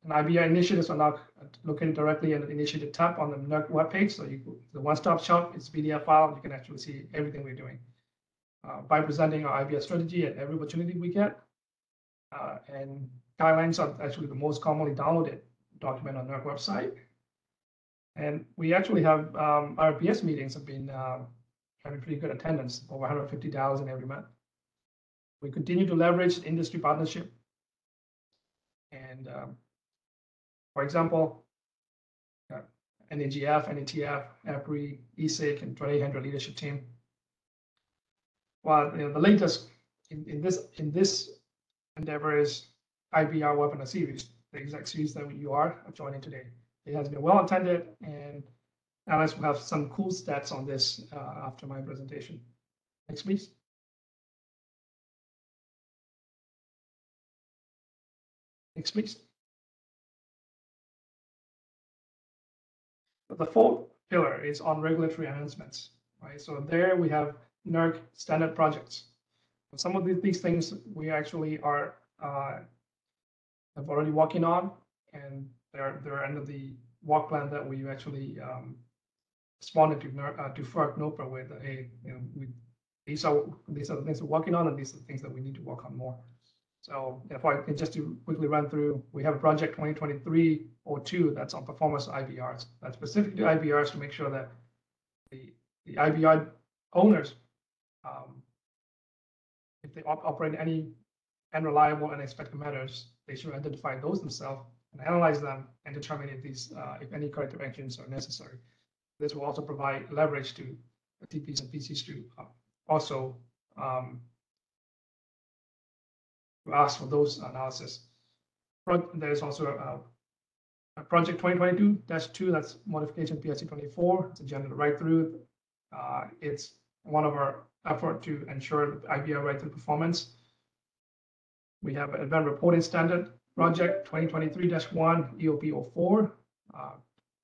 [SPEAKER 4] And IBR initiatives are now located directly in the initiative tab on the NERC webpage. So the one-stop shop is PDF file. You can actually see everything we're doing by presenting our IBR strategy at every opportunity we get. And guidelines are actually the most commonly downloaded document on NERC website. And we actually have RPS meetings have been having pretty good attendance, over 150,000 every month. We continue to leverage the industry partnership. And for example, NAGF, NATF, APRI, ESIC, and 2800 leadership team. Well, the latest in this endeavor is IBR Webinar series, the exact series that you are joining today. It has been well attended, and Alex will have some cool stats on this after my presentation. Next, please. Next, please. The fourth pillar is on regulatory enhancements, right? So there we have NERC standard projects. Some of these things we actually are have already working on, and they're under the work plan that we actually responded to FERC NOPA with. These are the things we're working on, and these are the things that we need to work on more. So if I can just to quickly run through, we have a project 2023-02 that's on performance IBRs. That's specific to IBRs to make sure that the IBR owners, if they operate any unreliable and unexpected matters, they should identify those themselves and analyze them and determine if any corrective actions are necessary. This will also provide leverage to TPs and PCs to also to ask for those analysis. There's also a project 2022-2, that's modification PSC 24. It's a general write-through. It's one of our effort to ensure IBR write-through performance. We have an event reporting standard project 2023-1 EOP 04.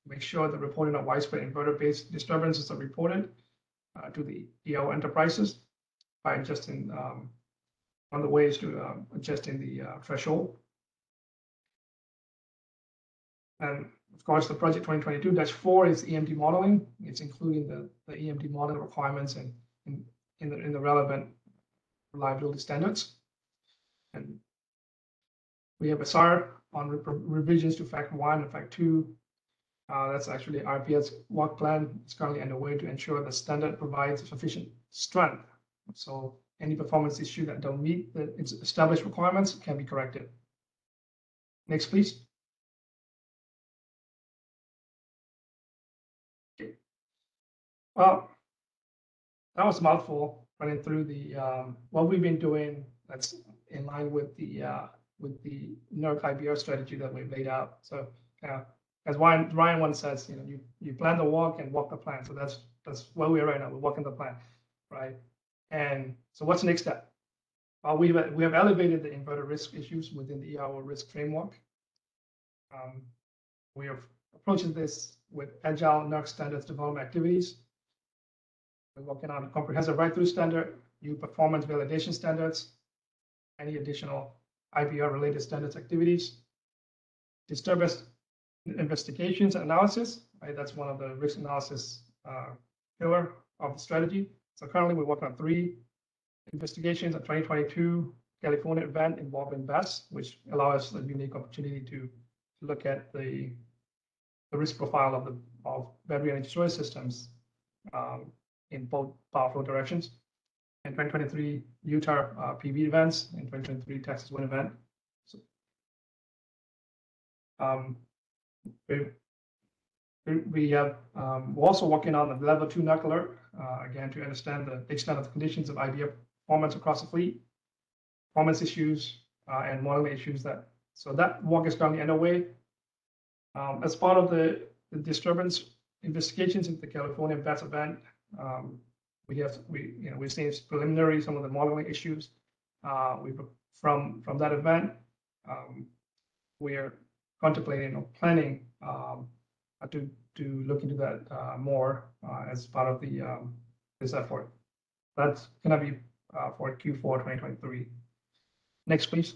[SPEAKER 4] Make sure the reporting of widespread inverter-based disturbances are reported to the EO enterprises by adjusting on the ways to adjusting the threshold. And of course, the project 2022-4 is EMD modeling. It's including the EMD modeling requirements and in the relevant reliability standards. And we have a SAR on revisions to Fact 1 and Fact 2. That's actually RPS work plan. It's currently underway to ensure the standard provides sufficient strength. So any performance issue that don't meet the established requirements can be corrected. Next, please. Okay. Well, that was a mouthful running through the what we've been doing. That's in line with the NERC IBR strategy that we've laid out. So as Ryan once says, you plan the walk and walk the plan. So that's where we are right now. We're walking the plan, right? And so what's the next step? Well, we have elevated the inverter risk issues within the ERO risk framework. We are approaching this with agile NERC standards development activities. We're working on a comprehensive write-through standard, new performance validation standards, any additional IBR-related standards activities, disturbance investigations and analysis, right? That's one of the risk analysis pillar of the strategy. So currently we're working on 3 investigations, a 2022 California event involving BESS, which allows us a unique opportunity to look at the risk profile of battery energy storage systems in both power flow directions. And 2023 Utah PV events, and 2023 Texas wind event. So, we're also working on the level 2 NERC alert, again, to understand the extent of the conditions of IBR performance across the fleet, performance issues, and modeling issues. So that work is currently underway. As part of the disturbance investigations in the California BESS event, we've seen preliminary some of the modeling issues from that event. We are contemplating or planning to look into that more as part of this effort. That's going to be for Q4 2023. Next, please.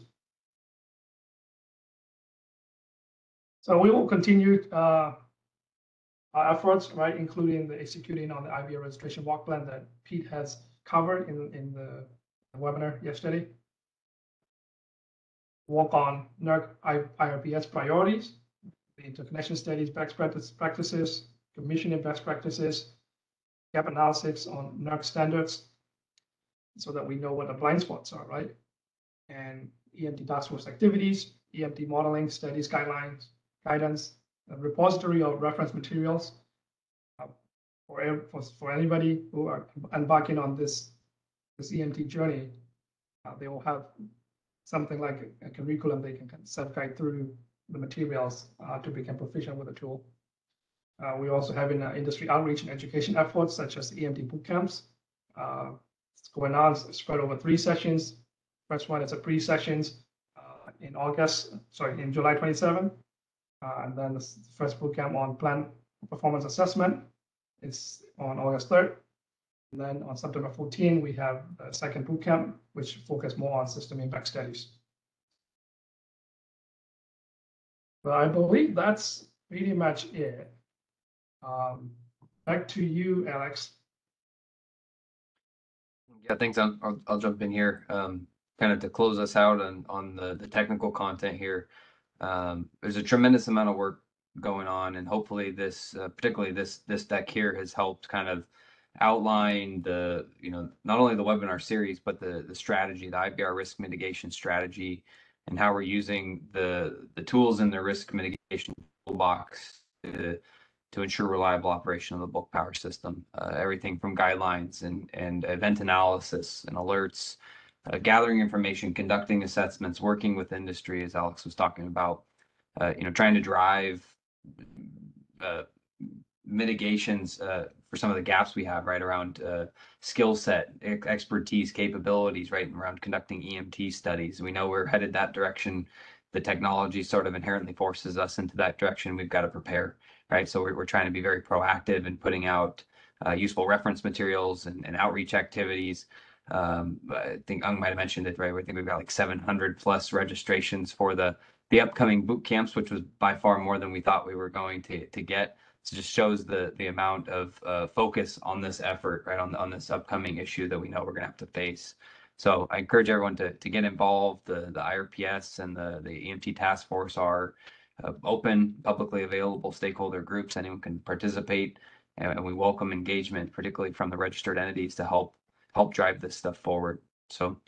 [SPEAKER 4] So we will continue our efforts, right, including the executing on the IBR registration work plan that Pete has covered in the webinar yesterday. Work on NERC IRPS priorities, the interconnection studies, best practices, commissioning best practices, gap analysis on NERC standards, so that we know what the blind spots are, right? And EMT task force activities, EMT modeling, studies, guidelines, guidance, a repository of reference materials for anybody who are embarking on this EMT journey. They will have something like a curriculum they can self-guide through the materials to become proficient with the tool. We also have industry outreach and education efforts such as EMT boot camps. It's going on, it's spread over 3 sessions. First one is a pre-sessions in July 27. And then the first boot camp on plant performance assessment is on August 3rd. And then on September 14, we have the second boot camp, which focus more on system impact studies. But I believe that's pretty much it. Back to you, Alex.
[SPEAKER 2] Yeah, thanks. I'll jump in here, kind of to close us out on the technical content here. There's a tremendous amount of work going on, and hopefully this, particularly this deck here, has helped kind of outline the, not only the webinar series, but the strategy, the IBR risk mitigation strategy, and how we're using the tools in the risk mitigation toolbox to ensure reliable operation of the bulk power system. Everything from guidelines and event analysis and alerts, gathering information, conducting assessments, working with industry, as Alex was talking about, trying to drive mitigations for some of the gaps we have, right, around skill set, expertise, capabilities, right, around conducting EMT studies. We know we're headed that direction. The technology sort of inherently forces us into that direction. We've got to prepare, right? So we're trying to be very proactive in putting out useful reference materials and outreach activities. I think Ung might have mentioned it, right? I think we've got like 700 plus registrations for the upcoming boot camps, which was by far more than we thought we were going to get. So it just shows the amount of focus on this effort, right, on this upcoming issue that we know we're going to have to face. So I encourage everyone to get involved. The IRPS and the EMT task force are open, publicly available stakeholder groups. Anyone can participate, and we welcome engagement, particularly from the registered entities, to help drive this stuff forward. So,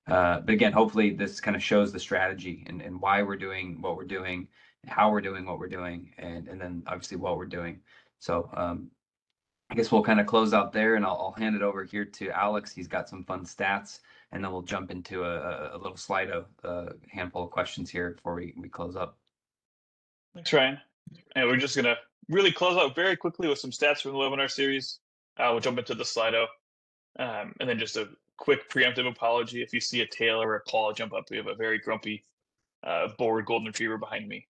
[SPEAKER 2] but again, hopefully this kind of shows the strategy and why we're doing what we're doing, how we're doing what we're doing, and then obviously what we're doing. So I guess we'll kind of close out there, and I'll hand it over here to Alex. He's got some fun stats, and then we'll jump into a little Slido, handful of questions here before we close up.
[SPEAKER 3] Thanks, Ryan. And we're just going to really close out very quickly with some stats from the webinar series. We'll jump into the Slido. And then just a quick preemptive apology. If you see a tail or a claw jump up, we have a very grumpy bored golden retriever behind me,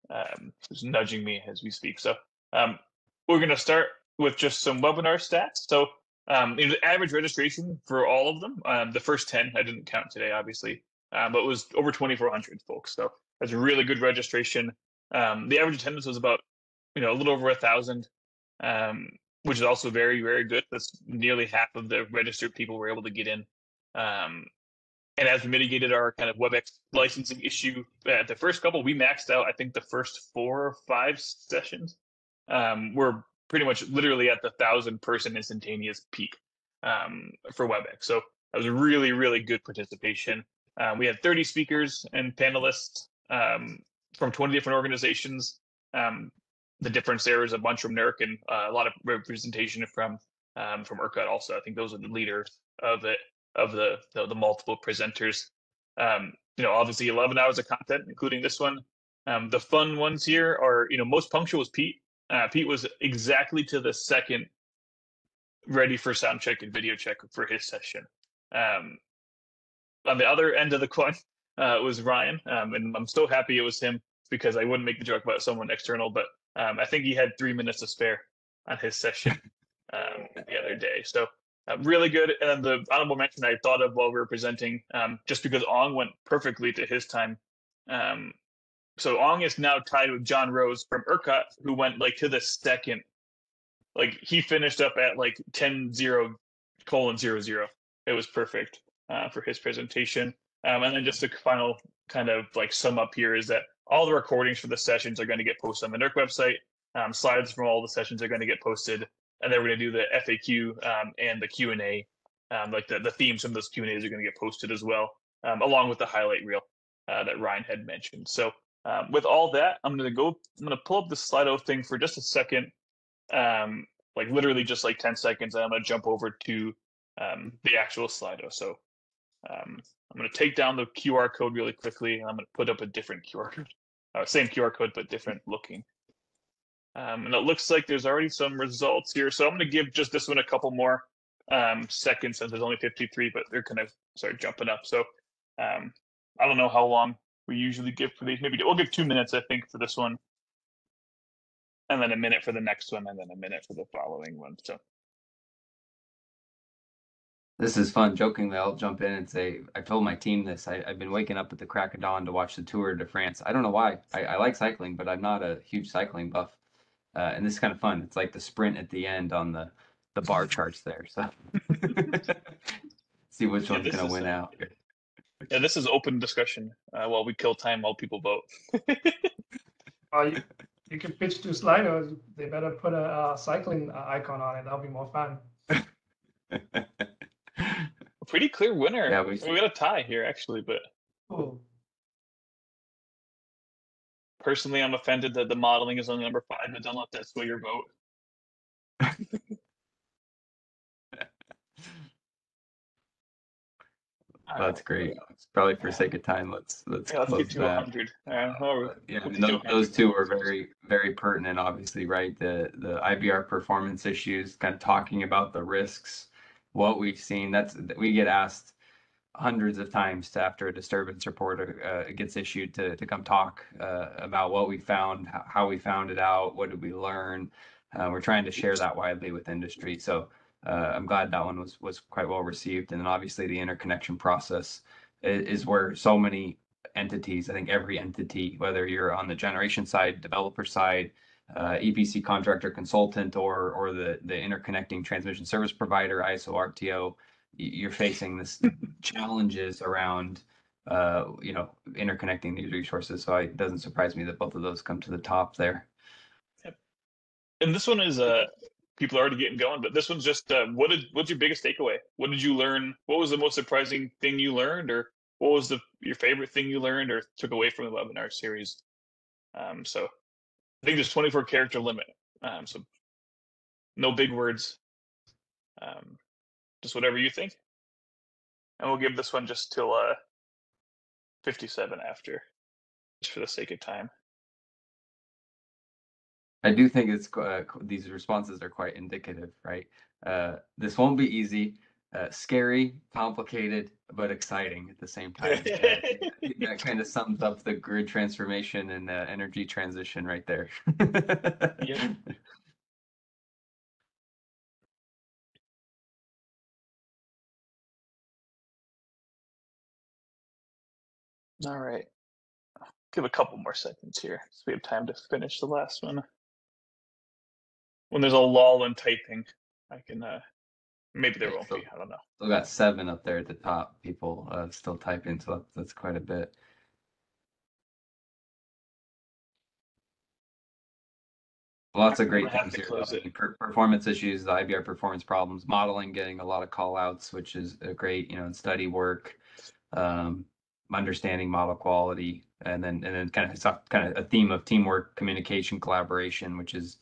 [SPEAKER 3] who's nudging me as we speak. So we're going to start with just some webinar stats. So the average registration for all of them, the first 10, I didn't count today, obviously, but it was over 2,400 folks. So that's a really good registration. The average attendance was about, a little over 1,000, which is also very, very good. That's nearly half of the registered people were able to get in. And as we mitigated our kind of WebEx licensing issue at the first couple, we maxed out, I think, the first 4 or 5 sessions. We're pretty much literally at the 1,000-person instantaneous peak for WebEx. So that was a really, really good participation. We had 30 speakers and panelists from 20 different organizations. The difference there is a bunch from NERC and a lot of representation from ERCOT also. I think those are the leaders of it, of the multiple presenters. Obviously 11 hours of content, including this one. The fun ones here are, most punctual was Pete. Pete was exactly to the second ready for sound check and video check for his session. On the other end of the coin was Ryan, and I'm so happy it was him because I wouldn't make the joke about someone external, but I think he had 3 minutes to spare on his session the other day. So really good. And then the honorable mention I thought of while we were presenting, just because Ong went perfectly to his time. So Ong is now tied with John Rose from ERCOT, who went to the second. He finished up at 10:0:00. It was perfect for his presentation. And then just a final kind of sum up here is that all the recordings for the sessions are going to get posted on the NERC website. Slides from all the sessions are going to get posted. And then we're going to do the FAQ and the Q&A. The themes from those Q&As are going to get posted as well, along with the highlight reel that Ryan had mentioned. So with all that, I'm going to pull up the Slido thing for just a second, literally just 10 seconds, and I'm going to jump over to the actual Slido. So I'm going to take down the QR code really quickly, and I'm going to put up a different QR code. Same QR code, but different looking. And it looks like there's already some results here. So I'm going to give just this one a couple more seconds since there's only 53, but they're kind of start jumping up. So I don't know how long we usually give for these. Maybe we'll give 2 minutes, I think, for this one. And then a minute for the next one, and then a minute for the following one. So
[SPEAKER 2] this is fun. Jokingly, I'll jump in and say, I told my team this. I've been waking up at the crack of dawn to watch the Tour de France. I don't know why. I like cycling, but I'm not a huge cycling buff. And this is kind of fun. It's like the sprint at the end on the bar charts there. So see which one's going to win out.
[SPEAKER 3] Yeah, this is open discussion while we kill time while people vote.
[SPEAKER 4] You can pitch to Slido. They better put a cycling icon on it. That'll be more fun.
[SPEAKER 3] A pretty clear winner. Yeah, we got a tie here, actually, but
[SPEAKER 4] Cool.
[SPEAKER 3] Personally, I'm offended that the modeling is only number 5, but don't let that sway your vote.
[SPEAKER 2] That's great. It's probably for sake of time. Let's
[SPEAKER 3] Yeah, let's get
[SPEAKER 2] close
[SPEAKER 3] to
[SPEAKER 2] that.
[SPEAKER 3] 100.
[SPEAKER 2] Yeah, I
[SPEAKER 3] We'll
[SPEAKER 2] mean,
[SPEAKER 3] get to
[SPEAKER 2] those
[SPEAKER 3] 100.
[SPEAKER 2] two were very pertinent, obviously, right? The IBR performance issues, kind of talking about the risks, what we've seen. We get asked hundreds of times after a disturbance report gets issued to come talk about what we found, how we found it out, what did we learn. We're trying to share that widely with industry. So I'm glad that one was quite well received. And then obviously the interconnection process is where so many entities, I think every entity, whether you're on the generation side, developer side, EPC contractor, consultant, or the interconnecting transmission service provider, ISO, RTO, you're facing this challenges around interconnecting these resources. So it doesn't surprise me that both of those come to the top there.
[SPEAKER 3] Yep. And this one is people are already getting going, but this one's just what's your biggest takeaway? What did you learn? What was the most surprising thing you learned, or what was your favorite thing you learned or took away from the webinar series? So I think there's 24 character limit. So no big words. Just whatever you think. And we'll give this one just till 57 after, just for the sake of time.
[SPEAKER 2] I do think it's these responses are quite indicative, right? This won't be easy, scary, complicated, but exciting at the same time. That kind of sums up the grid transformation and energy transition right there.
[SPEAKER 3] Yep. All right. Give a couple more seconds here so we have time to finish the last one. When there's a lull in typing, I can maybe there won't be. I don't know.
[SPEAKER 2] Still got 7 up there at the top. People still typing, so that's quite a bit. Lots of great things here. I mean, performance issues, the IBR performance problems, modeling, getting a lot of call outs, which is great, and study work, understanding model quality, and then kind of a theme of teamwork, communication, collaboration, which is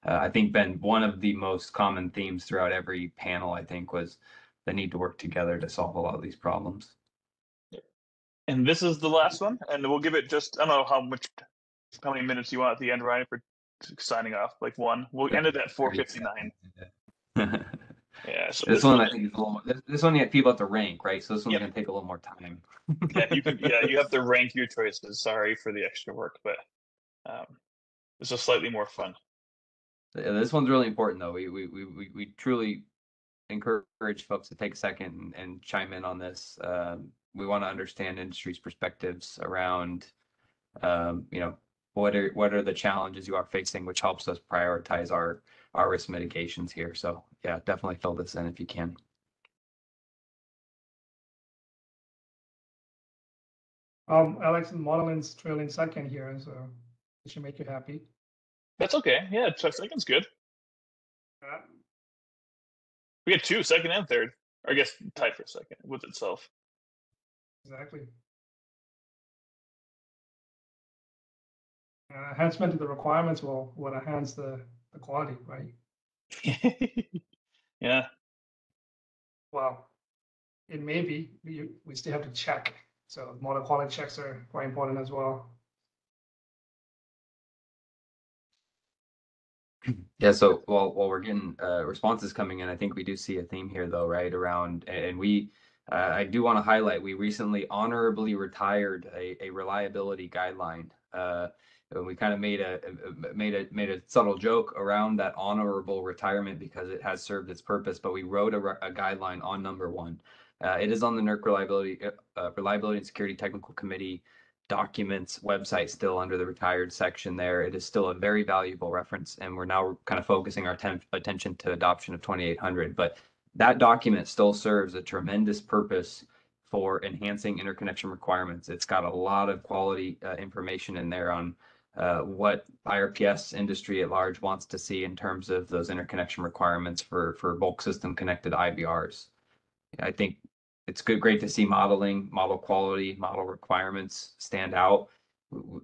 [SPEAKER 2] I think been one of the most common themes throughout every panel. I think was the need to work together to solve a lot of these problems.
[SPEAKER 3] And this is the last one, and we'll give it just I don't know how many minutes you want at the end, Ryan, for signing off. Like one. We'll end it at 4:59. Yeah. So
[SPEAKER 2] this one I think is a little. This one you have people have to rank, right? So this one's gonna take a little more time.
[SPEAKER 3] Yeah, you can. Yeah, you have to rank your choices. Sorry for the extra work, but this is slightly more fun.
[SPEAKER 2] This one's really important, though. We truly encourage folks to take a second and chime in on this. We want to understand industry's perspectives around, what are the challenges you are facing, which helps us prioritize our risk mitigations here. So yeah, definitely fill this in if you can.
[SPEAKER 4] Alex and Modelin's trailing second here, so it should make you happy.
[SPEAKER 3] That's okay. Yeah, second's good. We get 2, second and third. Or I guess tied for second with itself.
[SPEAKER 4] Exactly. Enhancement to the requirements will enhance the quality, right?
[SPEAKER 3] Yeah.
[SPEAKER 4] Well, it may be. We still have to check. So model quality checks are quite important as well.
[SPEAKER 2] Yeah, so while we're getting responses coming in, I think we do see a theme here, though, right? Around, and I do want to highlight, we recently honorably retired a reliability guideline. We kind of made a subtle joke around that honorable retirement because it has served its purpose, but we wrote a guideline on number 1. It is on the NERC Reliability and Security Technical Committee documents website, still under the retired section there. It is still a very valuable reference, and we're now kind of focusing our attention to adoption of 2800. But that document still serves a tremendous purpose for enhancing interconnection requirements. It's got a lot of quality information in there on what IRPS industry at large wants to see in terms of those interconnection requirements for bulk system connected IBRs. I think it's great to see model quality, model requirements stand out.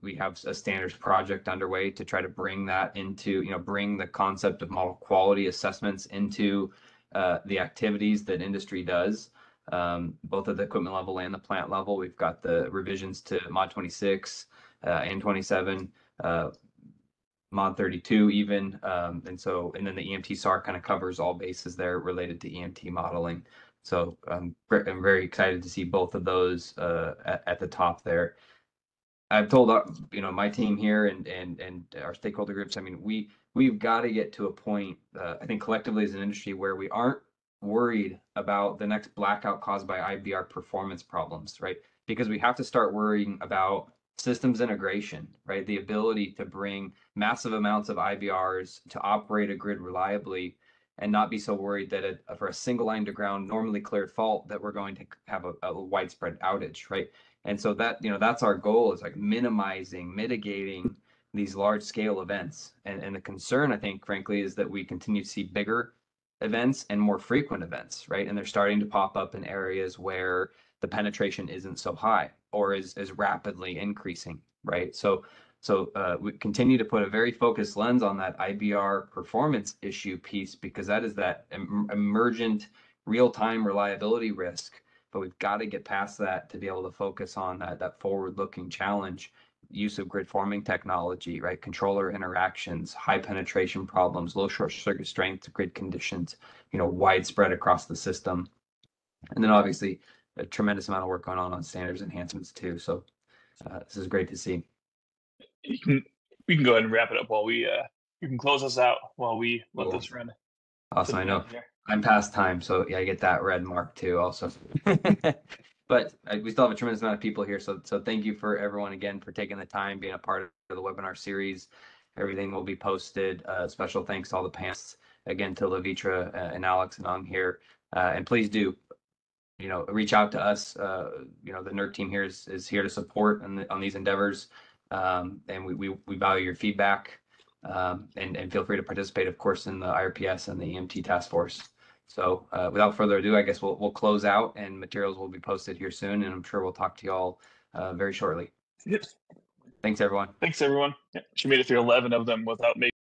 [SPEAKER 2] We have a standards project underway to try to bring that into, bring the concept of model quality assessments into the activities that industry does. both at the equipment level and the plant level. We've got the revisions to Mod 26 and 27, Mod 32 even. And then the EMT SAR kind of covers all bases there related to EMT modeling. So I'm very excited to see both of those at the top there. I've told my team here and our stakeholder groups. I mean, we've got to get to a point, I think collectively as an industry, where we aren't worried about the next blackout caused by IBR performance problems, right? Because we have to start worrying about systems integration, right? The ability to bring massive amounts of IBRs to operate a grid reliably and not be so worried that for a single line to ground normally cleared fault that we're going to have a widespread outage, right? And so that's our goal, is like mitigating these large scale events. And the concern, I think, frankly, is that we continue to see bigger events and more frequent events, right? And they're starting to pop up in areas where the penetration isn't so high or is rapidly increasing, right? So we continue to put a very focused lens on that IBR performance issue piece, because that is that emergent real-time reliability risk. But we've got to get past that to be able to focus on that forward-looking challenge, use of grid forming technology, right? Controller interactions, high penetration problems, low short circuit strength, grid conditions, widespread across the system. And then obviously a tremendous amount of work going on standards enhancements too. So this is great to see.
[SPEAKER 3] We can go ahead and wrap it up while you can close us out while we let this run.
[SPEAKER 2] Awesome. I know I'm past time, so yeah, I get that red mark too also. But we still have a tremendous amount of people here. So thank you for everyone again for taking the time, being a part of the webinar series. Everything will be posted. Special thanks to all the panelists, again, to Levitra and Alex and Ung here. And please do, reach out to us. The NERD team here is here to support on these endeavors. And we value your feedback. And feel free to participate, of course, in the IRPS and the EMT task force. So without further ado, I guess we'll close out, and materials will be posted here soon, and I'm sure we'll talk to you all very shortly.
[SPEAKER 3] Yep.
[SPEAKER 2] Thanks, everyone.
[SPEAKER 3] Thanks, everyone. Yep. She made it through 11 of them without making